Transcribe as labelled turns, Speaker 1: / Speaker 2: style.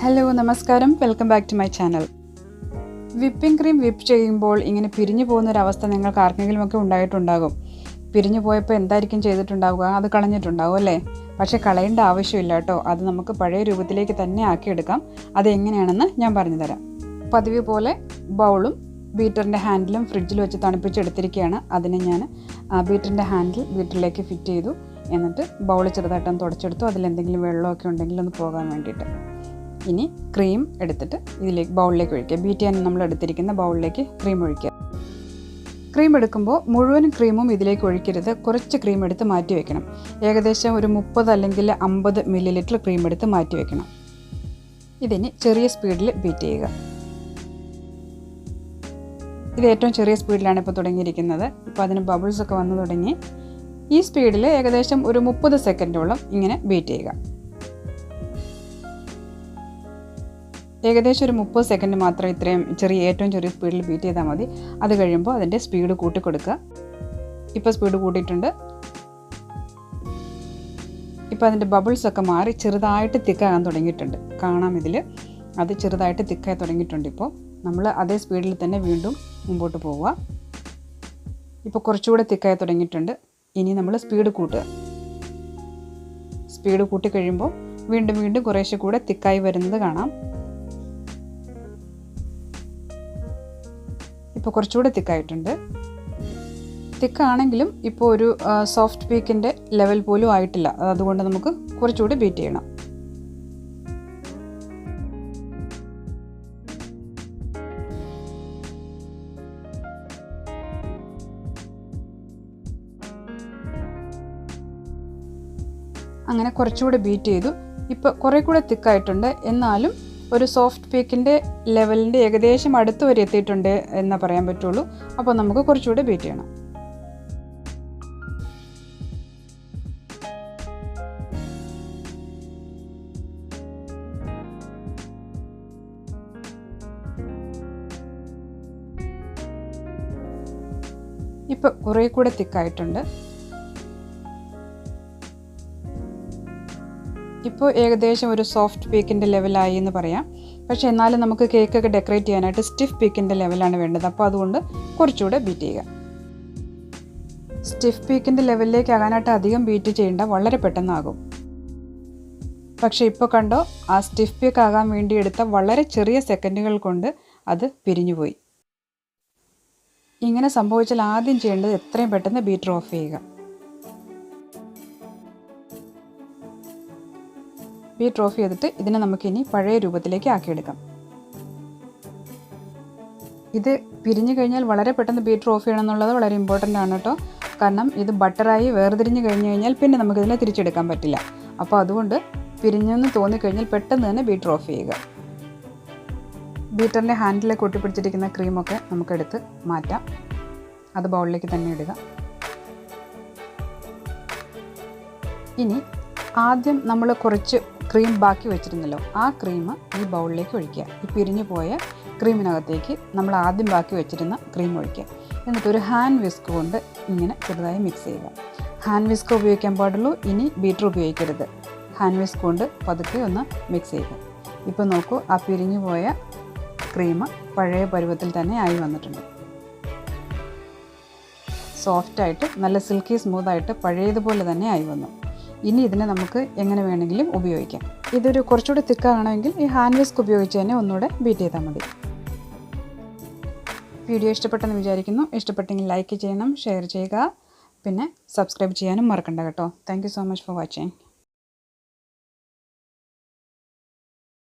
Speaker 1: Hello നമസ്കാരം, welcome back to my channel. Whipping cream whip ചെയ്യുമ്പോൾ ഇങ്ങനെ പിരിഞ്ഞു പോകുന്നൊരവസ്ഥ നിങ്ങൾക്ക് ആർക്കെങ്കിലുമൊക്കെ ഉണ്ടായിട്ടുണ്ടാകും. പിരിഞ്ഞു പോയപ്പോൾ എന്തായിരിക്കും ചെയ്തിട്ടുണ്ടാവുക? അത് കളഞ്ഞിട്ടുണ്ടാവും അല്ലേ? പക്ഷേ കളയേണ്ട ആവശ്യമില്ല കേട്ടോ. അത് നമുക്ക് പഴയ രൂപത്തിലേക്ക് തന്നെ ആക്കിയെടുക്കാം. അതെങ്ങനെയാണെന്ന് ഞാൻ പറഞ്ഞുതരാം. പതിവ് പോലെ ബൗളും ബീറ്ററിൻ്റെ ഹാൻഡിലും ഫ്രിഡ്ജിൽ വെച്ച് തണുപ്പിച്ചെടുത്തിരിക്കുകയാണ്. അതിന് ഞാൻ ബീറ്ററിൻ്റെ ഹാൻഡിൽ ബീറ്ററിലേക്ക് ഫിറ്റ് ചെയ്തു. എന്നിട്ട് ബൗൾ ചെറുതായിട്ടൊന്ന് തുടച്ചെടുത്തു. അതിലെന്തെങ്കിലും വെള്ളമൊക്കെ ഉണ്ടെങ്കിൽ ഒന്ന് പോകാൻ വേണ്ടിയിട്ട്. ഇനി ക്രീം എടുത്തിട്ട് ബൗളിലേക്ക് ഒഴിക്കുക. ബീറ്റ് ചെയ്യാൻ നമ്മൾ എടുത്തിരിക്കുന്ന ബൗളിലേക്ക് ക്രീം ഒഴിക്കുക. ക്രീം എടുക്കുമ്പോൾ മുഴുവൻ ക്രീമും ഇതിലേക്ക് ഒഴിക്കരുത്. കുറച്ച് ക്രീം എടുത്ത് മാറ്റി വയ്ക്കണം. ഏകദേശം ഒരു 30 അല്ലെങ്കിൽ 50 ml ക്രീം എടുത്ത് മാറ്റി വയ്ക്കണം. ഇതിന് ചെറിയ സ്പീഡിൽ ബീറ്റ് ചെയ്യുക. ഇത് ഏറ്റവും ചെറിയ സ്പീഡിലാണ് ഇപ്പോൾ തുടങ്ങിയിരിക്കുന്നത്. ഇപ്പോൾ അതിന് ബബിൾസൊക്കെ വന്നു തുടങ്ങി. ഈ സ്പീഡിൽ ഏകദേശം ഒരു 30 സെക്കൻഡോളം ഇങ്ങനെ ബീറ്റ് ചെയ്യുക. ഏകദേശം ഒരു 30 സെക്കൻഡ് മാത്രം ഇത്രയും ഏറ്റവും ചെറിയ സ്പീഡിൽ ബീറ്റ് ചെയ്താൽ മതി. അത് കഴിയുമ്പോൾ അതിൻ്റെ സ്പീഡ് കൂട്ടിക്കൊടുക്കുക. ഇപ്പോൾ സ്പീഡ് കൂട്ടിയിട്ടുണ്ട്. ഇപ്പോൾ അതിൻ്റെ ബബിൾസൊക്കെ മാറി ചെറുതായിട്ട് തിക്കാകാൻ തുടങ്ങിയിട്ടുണ്ട്. കാണാം ഇതിൽ അത് ചെറുതായിട്ട് തിക്കായി തുടങ്ങിയിട്ടുണ്ട്. ഇപ്പോൾ നമ്മൾ അതേ സ്പീഡിൽ തന്നെ വീണ്ടും മുമ്പോട്ട് പോവുക. ഇപ്പോൾ കുറച്ചുകൂടെ തിക്കായി തുടങ്ങിയിട്ടുണ്ട്. ഇനി നമ്മൾ സ്പീഡ് കൂട്ടുക. സ്പീഡ് കൂട്ടി കഴിയുമ്പോൾ വീണ്ടും കുറേശ്ശെ കൂടെ തിക്കായി വരുന്നത് കാണാം. ഇപ്പോൾ കുറച്ചുകൂടെ തിക്കായിട്ടുണ്ട്. തിക്കാണെങ്കിലും ഇപ്പോൾ ഒരു സോഫ്റ്റ് പീക്കിൻ്റെ ലെവൽ പോലും ആയിട്ടില്ല. അതുകൊണ്ട് നമുക്ക് കുറച്ചുകൂടി ബീറ്റ് ചെയ്യണം. അങ്ങനെ കുറച്ചുകൂടെ ബീറ്റ് ചെയ്തു. ഇപ്പോൾ കുറേ കൂടെ തിക്കായിട്ടുണ്ട്. എന്നാലും ഒരു സോഫ്റ്റ് പീക്കിൻ്റെ ലെവലിൻ്റെ ഏകദേശം അടുത്ത് വരെ എത്തിയിട്ടുണ്ട് എന്നേ പറയാൻ പറ്റുള്ളൂ. അപ്പോൾ നമുക്ക് കുറച്ചുകൂടെ ബീറ്റ് ചെയ്യണം. ഇപ്പോൾ കുറേ കൂടെ തിക്കായിട്ടുണ്ട്. ഇപ്പോൾ ഏകദേശം ഒരു സോഫ്റ്റ് പീക്കിൻ്റെ ലെവലായി എന്ന് പറയാം. പക്ഷേ എന്നാലും നമുക്ക് കേക്കൊക്കെ ഡെക്കറേറ്റ് ചെയ്യാനായിട്ട് സ്റ്റിഫ് പീക്കിൻ്റെ ലെവലാണ് വേണ്ടത്. അപ്പോൾ അതുകൊണ്ട് കുറച്ചുകൂടെ ബീറ്റ് ചെയ്യുക. സ്റ്റിഫ് പീക്കിൻ്റെ ലെവലിലേക്ക് ആകാനായിട്ട് അധികം ബീറ്റ് ചെയ്യേണ്ട, വളരെ പെട്ടെന്നാകും. പക്ഷേ ഇപ്പോൾ കണ്ടോ, ആ സ്റ്റിഫ് പീക്ക് ആകാൻ വേണ്ടി എടുത്ത വളരെ ചെറിയ സെക്കൻഡുകൾ കൊണ്ട് അത് പിരിഞ്ഞുപോയി. ഇങ്ങനെ സംഭവിച്ചാൽ ആദ്യം ചെയ്യേണ്ടത് എത്രയും പെട്ടെന്ന് ബീറ്റർ ഓഫ് ചെയ്യുക. ബീറ്റർ ഓഫ് ചെയ്തിട്ട് ഇതിനെ നമുക്കിനി പഴയ രൂപത്തിലേക്ക് ആക്കിയെടുക്കാം. ഇത് പിരിഞ്ഞു കഴിഞ്ഞാൽ വളരെ പെട്ടെന്ന് ബീറ്റർ ഓഫ് ചെയ്യണം എന്നുള്ളത് വളരെ ഇമ്പോർട്ടൻ്റ് ആണ് കേട്ടോ. കാരണം ഇത് ബട്ടറായി വേർതിരിഞ്ഞ് കഴിഞ്ഞ് കഴിഞ്ഞാൽ പിന്നെ നമുക്കിതിനെ തിരിച്ചെടുക്കാൻ പറ്റില്ല. അപ്പോൾ അതുകൊണ്ട് പിരിഞ്ഞെന്ന് തോന്നിക്കഴിഞ്ഞാൽ പെട്ടെന്ന് തന്നെ ബീറ്റർ ഓഫ് ചെയ്യുക. ബീറ്ററിൻ്റെ ഹാൻഡിലേക്ക് ഒട്ടിപ്പിടിച്ചിരിക്കുന്ന ക്രീമൊക്കെ നമുക്കെടുത്ത് മാറ്റാം. അത് ബൗളിലേക്ക് തന്നെ ഇടുക. ഇനി ആദ്യം നമ്മൾ കുറച്ച് ക്രീം ബാക്കി വെച്ചിരുന്നല്ലോ, ആ ക്രീം ഈ ബൗളിലേക്ക് ഒഴിക്കുക. ഈ പിരിഞ്ഞു പോയ ക്രീമിനകത്തേക്ക് നമ്മൾ ആദ്യം ബാക്കി വെച്ചിരുന്ന ക്രീം ഒഴിക്കുക. എന്നിട്ടൊരു ഹാൻഡ് വിസ്ക് കൊണ്ട് ഇങ്ങനെ ചെറുതായി മിക്സ് ചെയ്യുക. ഹാൻഡ് വിസ്ക് ഉപയോഗിക്കാൻ പാടുള്ളൂ. ഇനി ബീറ്റർ ഉപയോഗിക്കരുത്. ഹാൻഡ് വിസ്ക് കൊണ്ട് പതുക്കെ ഒന്ന് മിക്സ് ചെയ്യുക. ഇപ്പോൾ നോക്കൂ, ആ പിരിഞ്ഞു പോയ ക്രീം പഴയ പരുവത്തിൽ തന്നെ ആയി വന്നിട്ടുണ്ട്. സോഫ്റ്റായിട്ട് നല്ല സിൽക്കി സ്മൂത്തായിട്ട് പഴയതുപോലെ തന്നെ ആയി വന്നു. ഇനി ഇതിനെ നമുക്ക് എങ്ങനെ വേണമെങ്കിലും ഉപയോഗിക്കാം. ഇതൊരു കുറച്ചുകൂടി തിക്കാണെങ്കിൽ ഈ ഹാൻഡ് വിസ്ക് ഉപയോഗിച്ച് തന്നെ ഒന്നുകൂടെ ബീറ്റ് ചെയ്താൽ മതി. വീഡിയോ ഇഷ്ടപ്പെട്ടെന്ന് വിചാരിക്കുന്നു. ഇഷ്ടപ്പെട്ടെങ്കിൽ ലൈക്ക് ചെയ്യണം, ഷെയർ ചെയ്യുക, പിന്നെ സബ്സ്ക്രൈബ് ചെയ്യാനും മറക്കണ്ട കേട്ടോ. Thank you so much for watching.